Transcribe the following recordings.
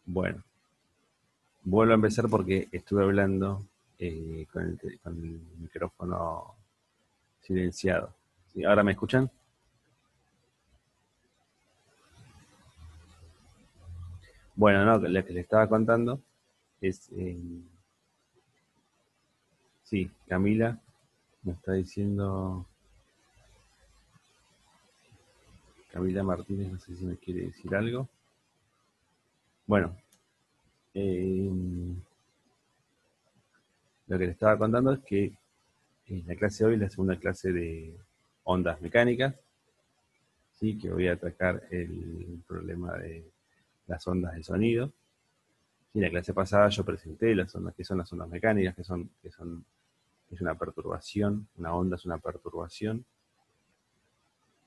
Bueno, vuelvo a empezar porque estuve hablando con el micrófono silenciado. ¿Sí? ¿Ahora me escuchan? Bueno, no, lo que les estaba contando es, sí, Camila me está diciendo, Camila Martínez, no sé si me quiere decir algo. Bueno, eh, lo que les estaba contando es que en la clase de hoy, la segunda clase de ondas mecánicas, sí, que voy a atacar el problema de las ondas de sonido. Sí, en la clase pasada yo presenté las ondas, que son las ondas mecánicas, es una perturbación, una onda es una perturbación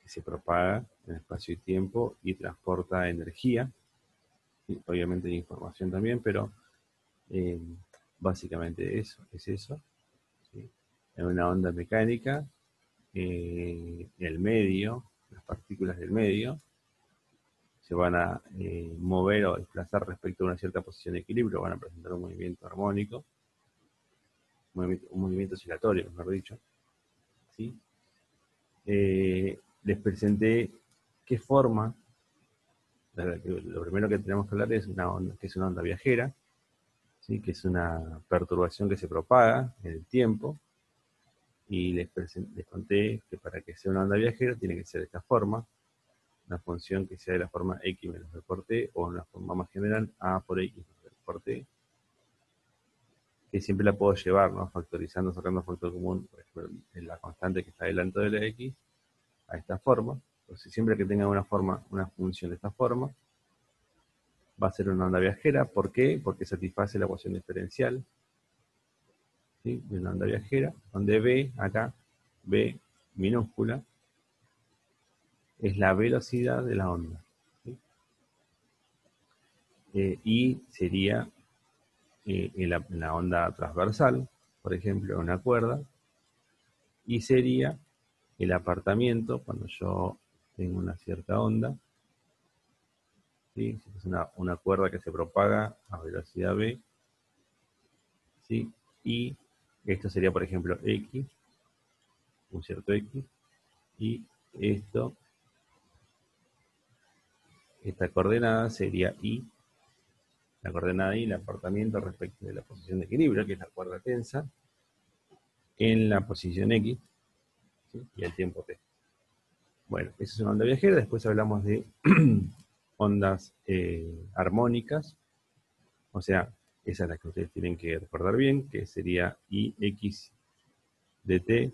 que se propaga en espacio y tiempo y transporta energía, y obviamente información también, pero eh, básicamente eso, es eso. ¿Sí? En una onda mecánica, el medio, las partículas del medio, se van a mover o desplazar respecto a una cierta posición de equilibrio, van a presentar un movimiento armónico, un movimiento oscilatorio, mejor dicho. ¿Sí? Les presenté qué forma, lo primero que tenemos que hablar es una onda, que es una onda viajera, ¿sí? Que es una perturbación que se propaga en el tiempo, y les conté que para que sea una onda viajera tiene que ser de esta forma, una función que sea de la forma x menos b por t, o en una forma más general, a por x menos b por t, que siempre la puedo llevar, ¿no? Factorizando, sacando factor común, por ejemplo, en la constante que está delante de la x, a esta forma. Entonces, siempre que tenga una forma, una función de esta forma, va a ser una onda viajera. ¿Por qué? Porque satisface la ecuación diferencial, ¿sí? De una onda viajera, donde b, acá, b minúscula, es la velocidad de la onda. ¿Sí? Y sería en la onda transversal, por ejemplo, una cuerda, y sería el apartamiento cuando yo tengo una cierta onda, ¿sí? Si es una cuerda que se propaga a velocidad v, ¿sí? Y esto sería, por ejemplo, x, un cierto x, y esto, esta coordenada sería y, la coordenada y el apartamiento respecto de la posición de equilibrio, que es la cuerda tensa, en la posición x, ¿sí? Y el tiempo t. Bueno, esa es una onda viajera. Después hablamos de ondas armónicas, o sea, esa es la que ustedes tienen que recordar bien, que sería ix de t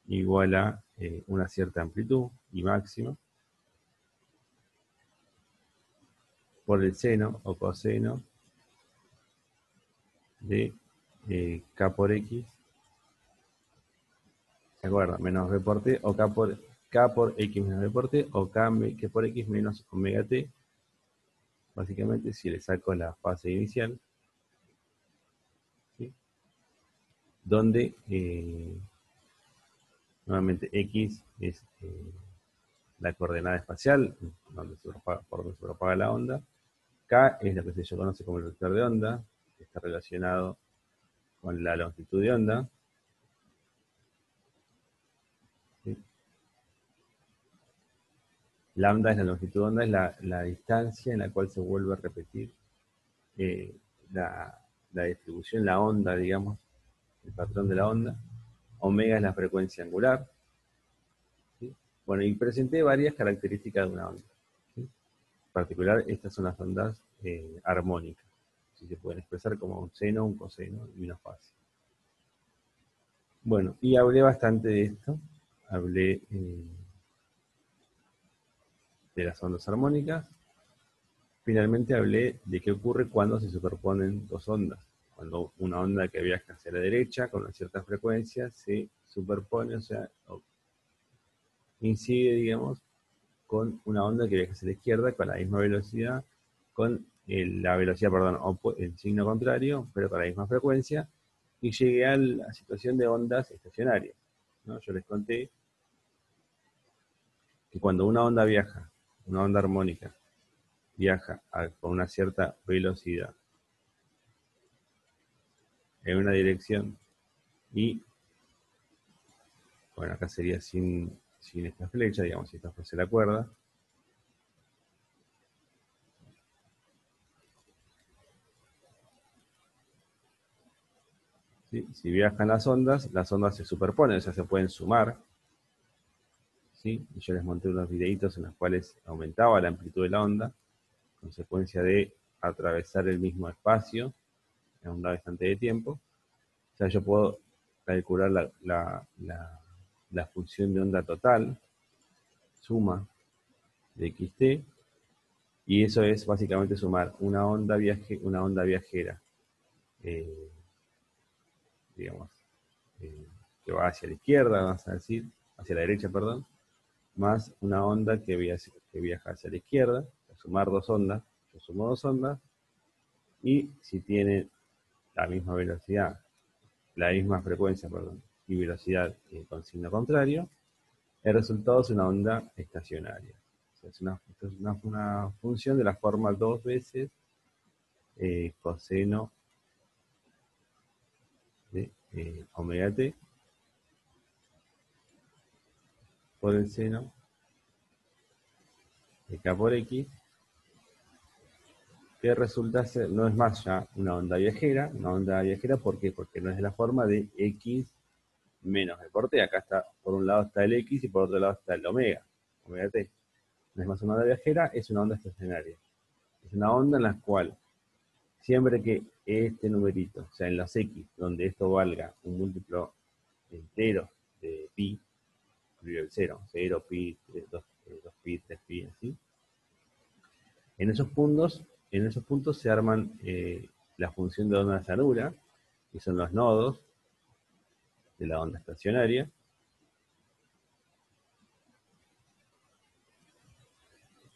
igual a una cierta amplitud y máxima por el seno o coseno de k por x, ¿se acuerdan? Menos b por t, o k por x menos b por t, o k por x menos omega t, básicamente si le saco la fase inicial, ¿sí? Donde nuevamente x es la coordenada espacial, por donde se propaga la onda. K es lo que se conoce como el vector de onda, que está relacionado con la longitud de onda. ¿Sí? Lambda es la longitud de onda, es la distancia en la cual se vuelve a repetir eh, la, la distribución, la onda, digamos, el patrón de la onda. Omega es la frecuencia angular. ¿Sí? Bueno, y presenté varias características de una onda. ¿Sí? En particular, estas son las ondas armónicas. Si se pueden expresar como un seno, un coseno y una fase. Bueno, y hablé bastante de esto. Hablé de las ondas armónicas. Finalmente hablé de qué ocurre cuando se superponen dos ondas. Cuando una onda que viaja hacia la derecha con una cierta frecuencia se superpone, o sea, incide, digamos, con una onda que viaja hacia la izquierda con la misma velocidad, con la velocidad, perdón, el signo contrario, pero con la misma frecuencia, y llegué a la situación de ondas estacionarias, ¿no? Yo les conté que cuando una onda viaja, una onda armónica, viaja con una cierta velocidad en una dirección y, bueno, acá sería sin esta flecha, digamos, si esta fuese la cuerda, ¿sí? Si viajan las ondas se superponen, o sea, se pueden sumar, ¿sí? Y yo les monté unos videitos en los cuales aumentaba la amplitud de la onda, consecuencia de atravesar el mismo espacio en un dado instante de tiempo. O sea, yo puedo calcular la función de onda total, suma de xt, y eso es básicamente sumar una onda viajera, eh, digamos, que va hacia la izquierda, vamos a decir, hacia la derecha, perdón, más una onda que viaja hacia la izquierda, sumar dos ondas, yo sumo dos ondas, y si tienen la misma velocidad, la misma frecuencia, perdón, y velocidad con signo contrario, el resultado es una onda estacionaria. O sea, es una función de la forma 2 veces coseno de omega t por el seno de k por x, que resulta ser, no es más ya una onda viajera, ¿por qué? Porque no es de la forma de x menos el por t. Acá está, por un lado está el x y por otro lado está el omega t. No es más una onda viajera, es una onda estacionaria. Es una onda en la cual siempre que este numerito, o sea, en los x, donde esto valga un múltiplo entero de pi, incluido el 0, pi, 2 pi, 3 pi, así. En esos puntos se arman la función de onda de llanura, que son los nodos de la onda estacionaria.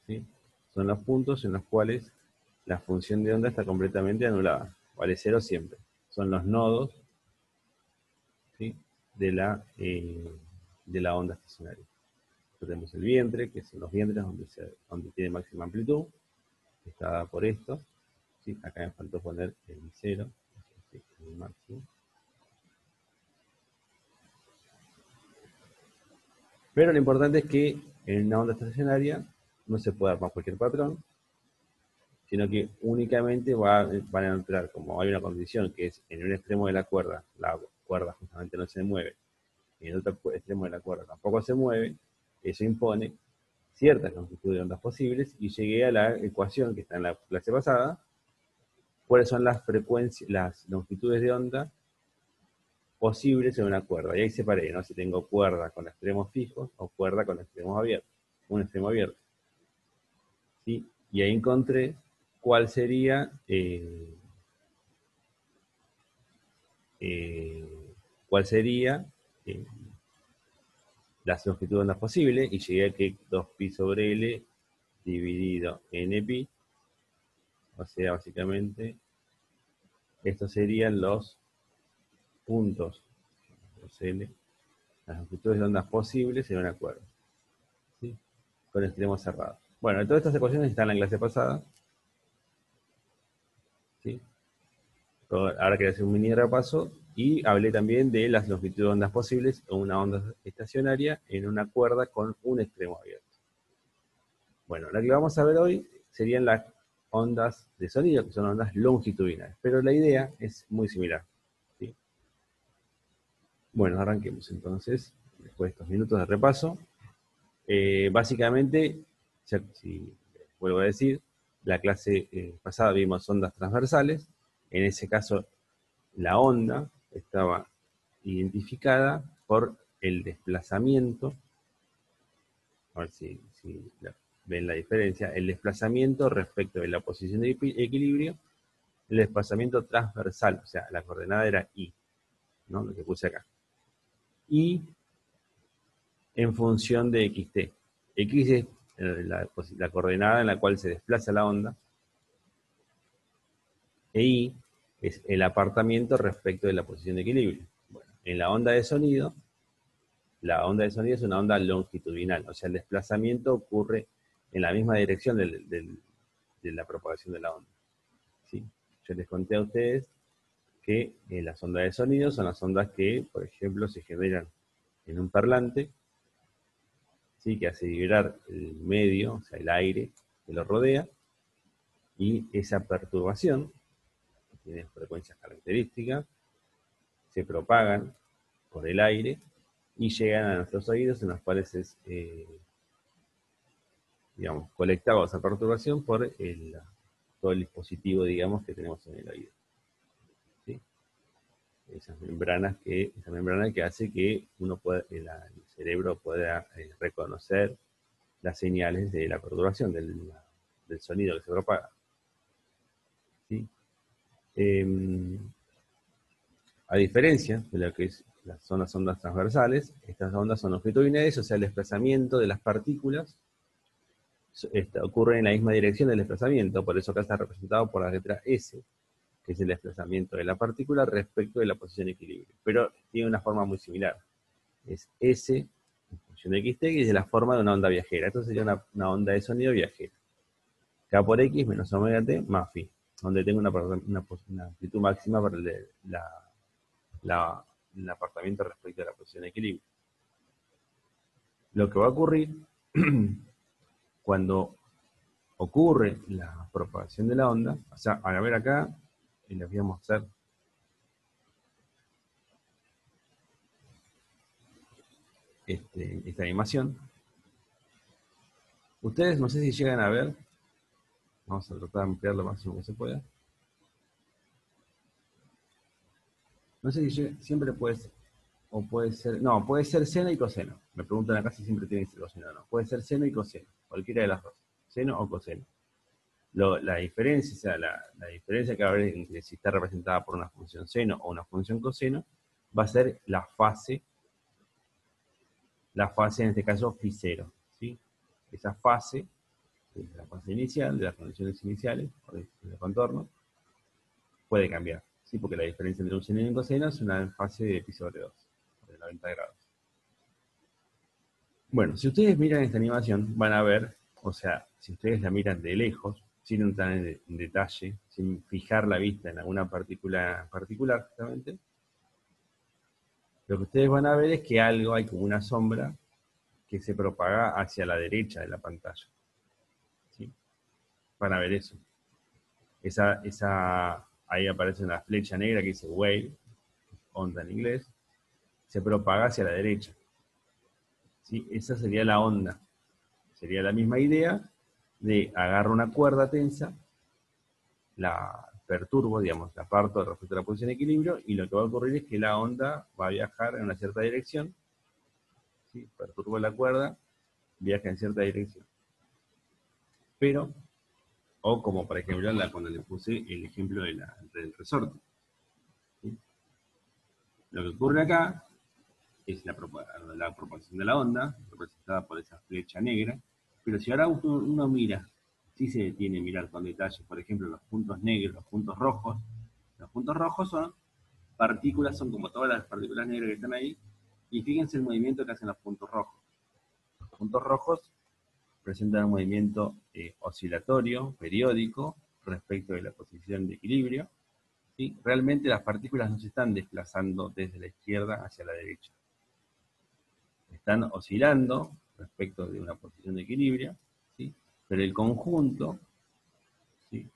¿Sí? Son los puntos en los cuales la función de onda está completamente anulada. Vale 0 siempre. Son los nodos, ¿sí? de la onda estacionaria. Tenemos el vientre, que son los vientres donde tiene máxima amplitud, que está dada por esto. ¿Sí? Acá me faltó poner el 0, el máximo. Pero lo importante es que en una onda estacionaria no se puede armar cualquier patrón, sino que únicamente van a entrar, como hay una condición que es en un extremo de la cuerda justamente no se mueve, y en el otro extremo de la cuerda tampoco se mueve, eso impone ciertas longitudes de ondas posibles, y llegué a la ecuación que está en la clase pasada, cuáles son las longitudes de onda posibles en una cuerda. Y ahí separé, ¿no? Si tengo cuerda con extremos fijos o cuerda con extremos abiertos, un extremo abierto. ¿Sí? Y ahí encontré cuál sería eh, las longitudes de ondas posibles, y llegué a que 2pi sobre L dividido npi, o sea, básicamente, estos serían los puntos, los L, las longitudes de ondas posibles en una cuerda, ¿sí? Con extremos cerrados. Bueno, todas estas ecuaciones están en la clase pasada, ¿sí? Ahora quiero hacer un mini repaso, y hablé también de las longitudes de ondas posibles en una onda estacionaria en una cuerda con un extremo abierto. Bueno, lo que vamos a ver hoy serían las ondas de sonido, que son ondas longitudinales, pero la idea es muy similar, ¿sí? Bueno, arranquemos entonces, después de estos minutos de repaso. Básicamente, si vuelvo a decir, la clase pasada vimos ondas transversales. En ese caso, la onda estaba identificada por el desplazamiento. A ver si ven la diferencia. El desplazamiento respecto de la posición de equilibrio, el desplazamiento transversal, o sea, la coordenada era I, ¿no? Lo que puse acá. Y en función de xt. X es la coordenada en la cual se desplaza la onda, e Y es el apartamiento respecto de la posición de equilibrio. Bueno, en la onda de sonido es una onda longitudinal, o sea, el desplazamiento ocurre en la misma dirección de la propagación de la onda. ¿Sí? Yo les conté a ustedes que las ondas de sonido son las ondas que, por ejemplo, se generan en un parlante, ¿sí? Que hace vibrar el medio, o sea, el aire que lo rodea, y esa perturbación, que tiene frecuencias características, se propagan por el aire y llegan a nuestros oídos, en los cuales es, digamos, colectado esa perturbación por todo el dispositivo, digamos, que tenemos en el oído. ¿Sí? Esa membrana que hace que uno pueda, el cerebro pueda reconocer las señales de la perturbación, del sonido que se propaga. ¿Sí? A diferencia de lo que son las ondas transversales, estas ondas son longitudinales, o sea, el desplazamiento de las partículas ocurre en la misma dirección del desplazamiento, por eso acá está representado por la letra S, que es el desplazamiento de la partícula respecto de la posición de equilibrio. Pero tiene una forma muy similar. Es S en función de XT, que es de la forma de una onda viajera. Esto sería una onda de sonido viajera. K por X menos omega T más phi, donde tengo una amplitud máxima para el apartamiento respecto a la posición de equilibrio. Lo que va a ocurrir cuando ocurre la propagación de la onda, o sea, a ver acá, y les voy a mostrar esta animación. Ustedes no sé si llegan a ver, vamos a tratar de ampliar lo máximo que se pueda. No sé si siempre puede ser, o puede ser, no, puede ser seno y coseno. Me preguntan acá si siempre tiene que ser coseno o no. Puede ser seno y coseno, cualquiera de las dos, seno o coseno. La diferencia, o sea, la diferencia que va a haber entre si está representada por una función seno o una función coseno, va a ser la fase en este caso phi 0, ¿sí? Esa fase, que es la fase inicial, de las condiciones iniciales, del contorno, puede cambiar, ¿sí? Porque la diferencia entre un seno y un coseno es una fase de pi sobre 2, de 90 grados. Bueno, si ustedes miran esta animación, van a ver, o sea, si ustedes la miran de lejos, sin entrar en detalle, sin fijar la vista en alguna partícula particular, justamente, lo que ustedes van a ver es que hay como una sombra que se propaga hacia la derecha de la pantalla. ¿Sí? Van a ver eso. Ahí aparece una flecha negra que dice wave, onda en inglés, se propaga hacia la derecha. ¿Sí? Esa sería la onda. Sería la misma idea de agarro una cuerda tensa, la perturbo, digamos, la parto respecto a la posición de equilibrio, y lo que va a ocurrir es que la onda va a viajar en una cierta dirección, ¿sí? Perturbo la cuerda, viaja en cierta dirección. Pero, o como por ejemplo cuando le puse el ejemplo del resorte. ¿Sí? Lo que ocurre acá es la propagación de la onda, representada por esa flecha negra, pero si ahora uno mira, si se detiene a mirar con detalle, por ejemplo, los puntos negros, los puntos rojos son partículas, son como todas las partículas negras que están ahí, y fíjense el movimiento que hacen los puntos rojos. Los puntos rojos presentan un movimiento oscilatorio, periódico, respecto de la posición de equilibrio. ¿Sí? Realmente las partículas no se están desplazando desde la izquierda hacia la derecha. Están oscilando respecto de una posición de equilibrio, ¿sí? Pero el conjunto, ¿sí?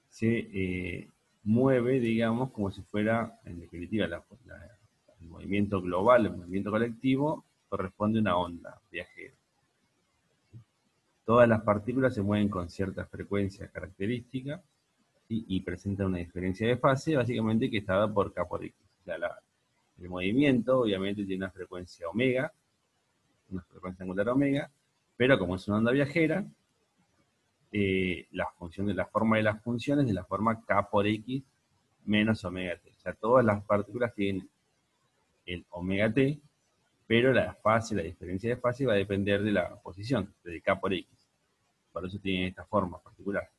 Se mueve, digamos, como si fuera, en definitiva, el movimiento global, el movimiento colectivo, corresponde a una onda viajera. Todas las partículas se mueven con cierta frecuencia característica, ¿sí? Y presentan una diferencia de fase, básicamente que está dada por K por X. O sea, el movimiento, obviamente, tiene una frecuencia omega, una frecuencia angular omega, pero como es una onda viajera, la forma de las funciones de la forma K por X menos omega t. O sea, todas las partículas tienen el omega t, pero la diferencia de fase va a depender de la posición, de K por X. Por eso tiene esta forma particular.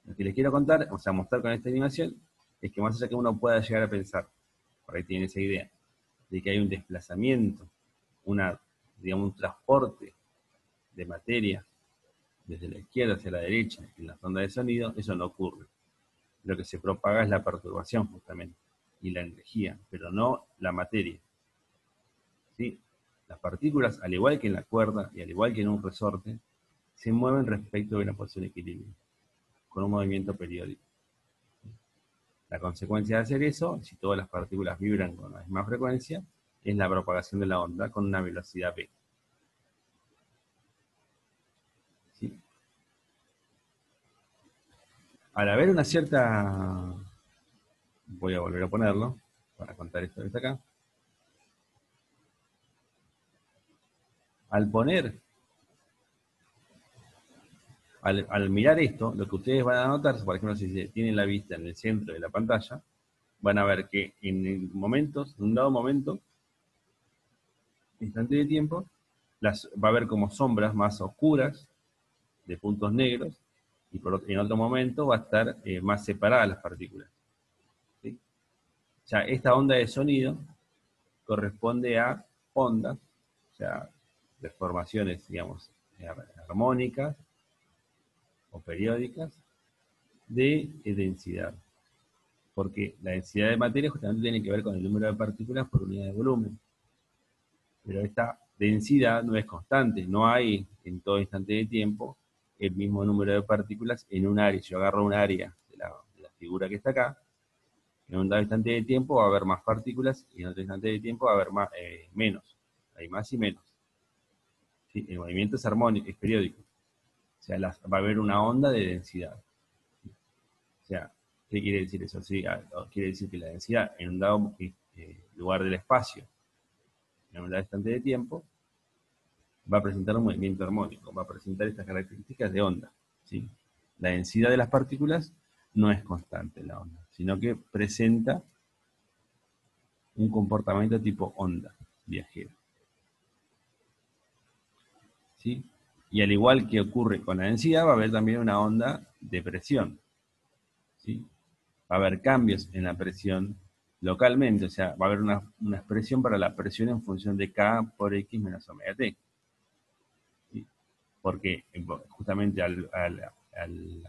Lo que les quiero contar, o sea, mostrar con esta animación, es que más allá que uno pueda llegar a pensar, por ahí tiene esa idea, de que hay un desplazamiento, digamos, un transporte de materia desde la izquierda hacia la derecha en las ondas de sonido, eso no ocurre. Lo que se propaga es la perturbación justamente, y la energía, pero no la materia. ¿Sí? Las partículas, al igual que en la cuerda y al igual que en un resorte, se mueven respecto de una posición de equilibrio, con un movimiento periódico. La consecuencia de hacer eso, si todas las partículas vibran con la misma frecuencia, es la propagación de la onda con una velocidad v. ¿Sí? Al haber una cierta... Voy a volver a ponerlo para contar esto que está acá. Al poner, al mirar esto, lo que ustedes van a notar, por ejemplo, si tienen la vista en el centro de la pantalla, van a ver que en momentos, en un dado momento, instante de tiempo, va a haber como sombras más oscuras de puntos negros, y en otro momento va a estar más separadas las partículas. ¿Sí? O sea, esta onda de sonido corresponde a ondas, o sea, deformaciones, digamos, armónicas o periódicas de densidad. Porque la densidad de materia justamente tiene que ver con el número de partículas por unidad de volumen. Pero esta densidad no es constante, no hay en todo instante de tiempo el mismo número de partículas en un área. Si yo agarro un área de la figura que está acá, en un dado instante de tiempo va a haber más partículas y en otro instante de tiempo va a haber menos. Hay más y menos. ¿Sí? El movimiento es armónico, es periódico. O sea, va a haber una onda de densidad. O sea, ¿qué quiere decir eso? Sí, quiere decir que la densidad en un dado lugar del espacio, en un dado instante de tiempo, va a presentar un movimiento armónico, va a presentar estas características de onda. ¿Sí? La densidad de las partículas no es constante en la onda, sino que presenta un comportamiento tipo onda viajera. ¿Sí? Y al igual que ocurre con la densidad, va a haber también una onda de presión. ¿Sí? Va a haber cambios en la presión localmente, o sea, va a haber una expresión para la presión en función de K por X menos omega T. ¿Sí? Porque justamente al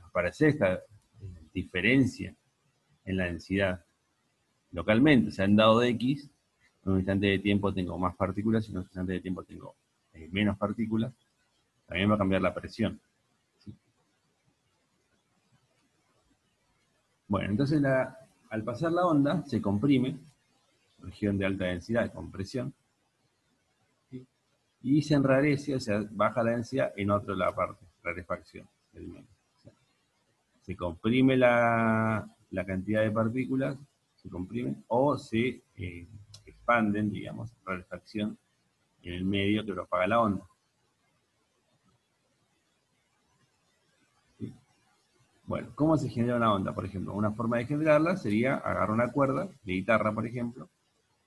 aparecer esta diferencia en la densidad localmente, o sea, en dado de X, en un instante de tiempo tengo más partículas y en otro instante de tiempo tengo menos partículas, también va a cambiar la presión. ¿Sí? Bueno, entonces al pasar la onda se comprime, región de alta densidad de compresión, ¿sí? Y se enrarece, o sea, baja la densidad en otra la parte, rarefacción del medio. O sea, se comprime la cantidad de partículas, se comprimen, o se expanden, digamos, rarefacción en el medio que propaga la onda. ¿Sí? Bueno, ¿cómo se genera una onda? Por ejemplo, una forma de generarla sería agarrar una cuerda de guitarra, por ejemplo,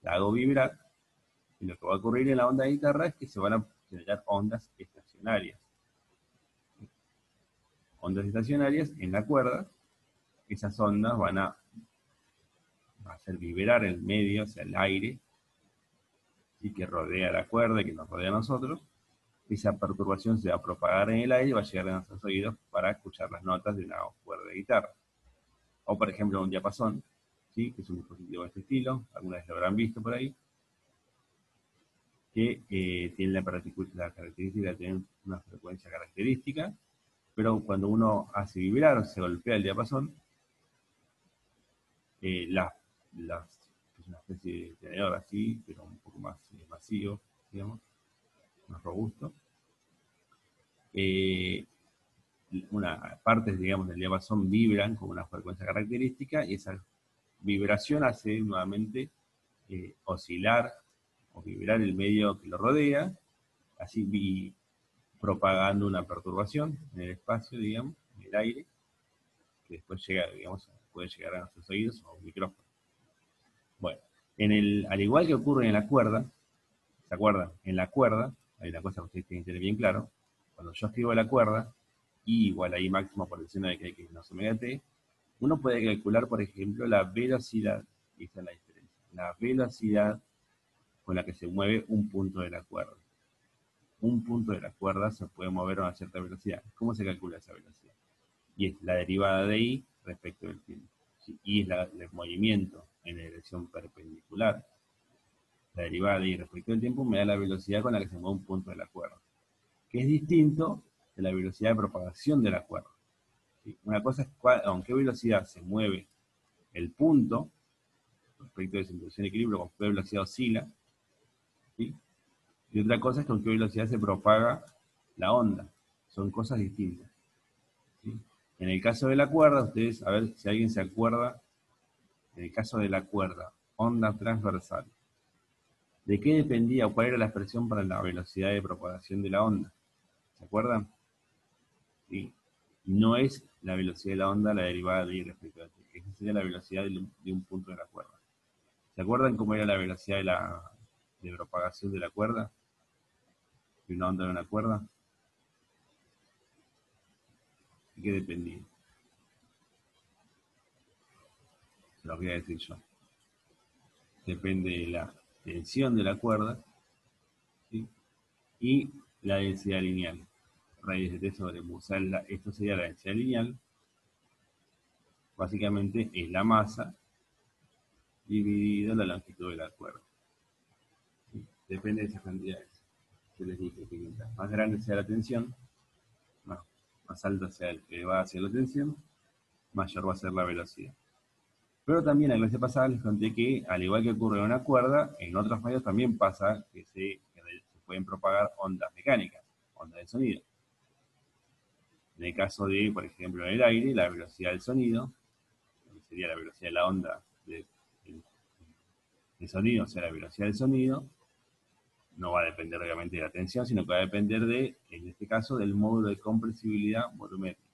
la hago vibrar, y lo que va a ocurrir en la onda de guitarra es que se van a generar ondas estacionarias. Ondas estacionarias en la cuerda, esas ondas van a hacer vibrar el medio, o sea, el aire, y que rodea la cuerda y que nos rodea a nosotros. Esa perturbación se va a propagar en el aire y va a llegar a nuestros oídos para escuchar las notas de una cuerda de guitarra. O por ejemplo un diapasón, ¿sí? Que es un dispositivo de este estilo, alguna vez lo habrán visto por ahí, que tiene la característica de tener una frecuencia característica, pero cuando uno hace vibrar o se golpea el diapasón, es una especie de tenedor así, pero un poco más masivo, digamos, más robusto. Una partes, digamos, del diapasón vibran con una frecuencia característica y esa vibración hace nuevamente oscilar o vibrar el medio que lo rodea, así propagando una perturbación en el espacio, digamos, en el aire, que después llega, digamos, puede llegar a nuestros oídos o a un micrófono. Bueno, al igual que ocurre en la cuerda, ¿se acuerdan? En la cuerda, hay una cosa que ustedes tienen que tener bien claro, cuando yo escribo la cuerda, I igual a I máximo por el seno de que X menos omega T, uno puede calcular, por ejemplo, la velocidad, y esta es la diferencia, la velocidad con la que se mueve un punto de la cuerda. un punto de la cuerda se puede mover a una cierta velocidad. ¿Cómo se calcula esa velocidad? Y es la derivada de I respecto del tiempo. Y es el movimiento en la dirección perpendicular. La derivada de I respecto del tiempo me da la velocidad con la que se mueve un punto de la cuerda, que es distinto de la velocidad de propagación de la cuerda. ¿Sí? Una cosa es con qué velocidad se mueve el punto respecto de su posición de equilibrio, con qué velocidad oscila, ¿sí? Y otra cosa es con qué velocidad se propaga la onda. Son cosas distintas, ¿sí? En el caso de la cuerda, ustedes, a ver si alguien se acuerda, en el caso de la cuerda, onda transversal, ¿de qué dependía o cuál era la expresión para la velocidad de propagación de la onda? ¿Se acuerdan? ¿Sí? No es la velocidad de la onda la derivada de I respecto a t. Esa sería la velocidad de un punto de la cuerda. ¿Se acuerdan cómo era la velocidad de propagación de la cuerda? De una onda de una cuerda. ¿De qué dependía? Se los voy a decir yo. Depende de la tensión de la cuerda, ¿sí? Y la densidad lineal. Raíz de t sobre mu. O sea, esto sería la densidad lineal. Básicamente es la masa dividido la longitud de la cuerda. ¿Sí? Depende de esas cantidades. Yo les dije que mientras más grande sea la tensión, más alta sea el que va hacia la tensión, mayor va a ser la velocidad. Pero también en la clase pasada les conté que, al igual que ocurre en una cuerda, en otros medios también pasa que se pueden propagar ondas mecánicas, ondas de sonido. En el caso de, por ejemplo, en el aire, la velocidad del sonido, que sería la velocidad de la onda de sonido, o sea, la velocidad del sonido, no va a depender obviamente de la tensión, sino que va a depender de, en este caso, del módulo de compresibilidad volumétrica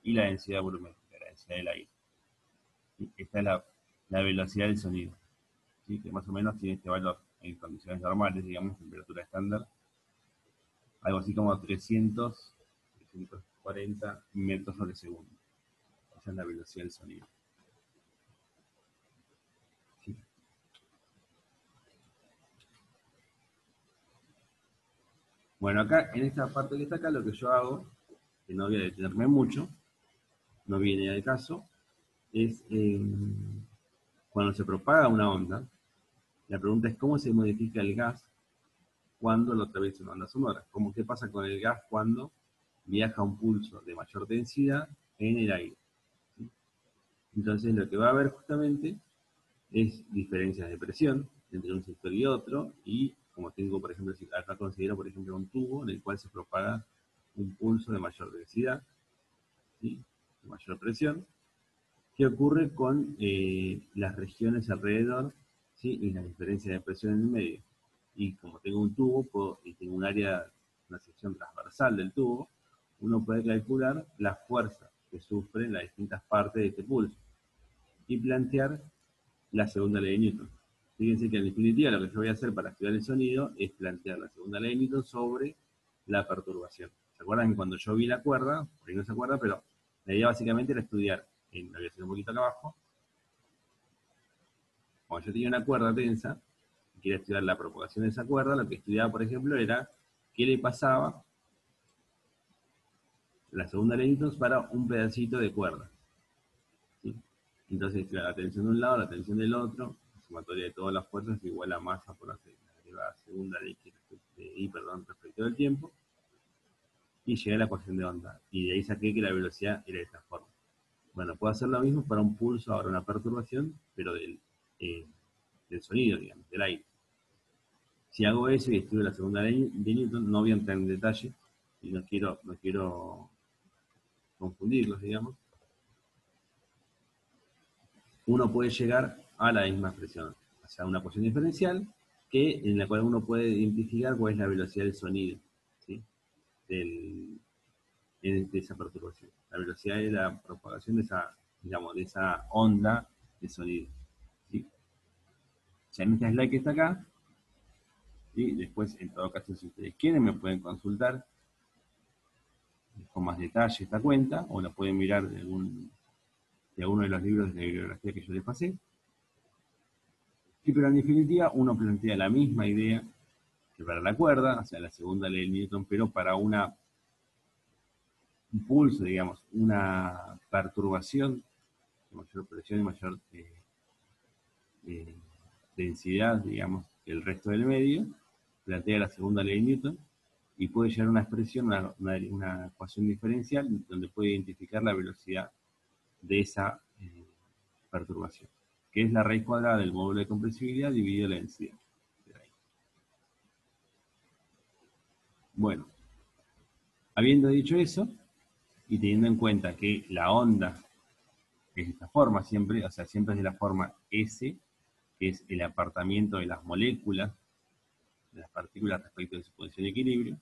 y la densidad volumétrica, la densidad del aire. ¿Sí? Esta es la velocidad del sonido, ¿sí? Que más o menos tiene este valor en condiciones normales, digamos, temperatura estándar, algo así como 340 metros sobre segundo. Esa es la velocidad del sonido. ¿Sí? Bueno, acá, en esta parte que está acá, lo que yo hago, que no voy a detenerme mucho, no viene al caso, es cuando se propaga una onda, la pregunta es cómo se modifica el gas cuando lo atraviesa una onda sonora. ¿Cómo qué pasa con el gas cuando viaja un pulso de mayor densidad en el aire? ¿Sí? Entonces lo que va a haber justamente es diferencias de presión entre un sector y otro, y como tengo, por ejemplo, acá considero, por ejemplo, un tubo en el cual se propaga un pulso de mayor densidad, ¿sí? De mayor presión. ¿Qué ocurre con las regiones alrededor, ¿sí? Y las diferencias de presión en el medio? Y como tengo un tubo y tengo un área, una sección transversal del tubo, uno puede calcular la fuerza que sufren las distintas partes de este pulso y plantear la segunda ley de Newton. Fíjense que en definitiva lo que yo voy a hacer para estudiar el sonido es plantear la segunda ley de Newton sobre la perturbación. ¿Se acuerdan que cuando yo vi la cuerda, por ahí no se acuerda, pero la idea básicamente era estudiar, lo voy a hacer un poquito acá abajo, cuando yo tenía una cuerda tensa, y quería estudiar la propagación de esa cuerda, lo que estudiaba, por ejemplo, era qué le pasaba la segunda ley de Newton para un pedacito de cuerda. ¿Sí? Entonces, la tensión de un lado, la tensión del otro, la sumatoria de todas las fuerzas es igual a masa por la segunda ley de I, respecto del tiempo, y llegué a la ecuación de onda. Y de ahí saqué que la velocidad era de esta forma. Bueno, puedo hacer lo mismo para un pulso, ahora una perturbación, pero del sonido, digamos, del aire. Si hago eso y estudio la segunda ley de Newton, no voy a entrar en detalle, y no quiero confundirlos, digamos, uno puede llegar a la misma expresión, o sea, una ecuación diferencial en la cual uno puede identificar cuál es la velocidad del sonido, ¿sí? De esa perturbación, la velocidad de la propagación de esa, digamos, de esa onda de sonido, ¿sí? Ya en esta slide que está acá, ¿sí? Después, en todo caso, si ustedes quieren, me pueden consultar con más detalle esta cuenta, o la pueden mirar de alguno de los libros de bibliografía que yo les pasé. Sí, pero en definitiva uno plantea la misma idea que para la cuerda, o sea, la segunda ley de Newton, pero para un pulso, digamos, una perturbación de mayor presión y mayor eh, densidad, digamos, que el resto del medio, plantea la segunda ley de Newton y puede llegar a una expresión, una ecuación diferencial, donde puede identificar la velocidad de esa perturbación, que es la raíz cuadrada del módulo de compresibilidad dividido la densidad. Bueno, habiendo dicho eso, y teniendo en cuenta que la onda es de esta forma siempre, o sea, siempre es de la forma S, que es el apartamiento de las moléculas, de las partículas respecto de su posición de equilibrio,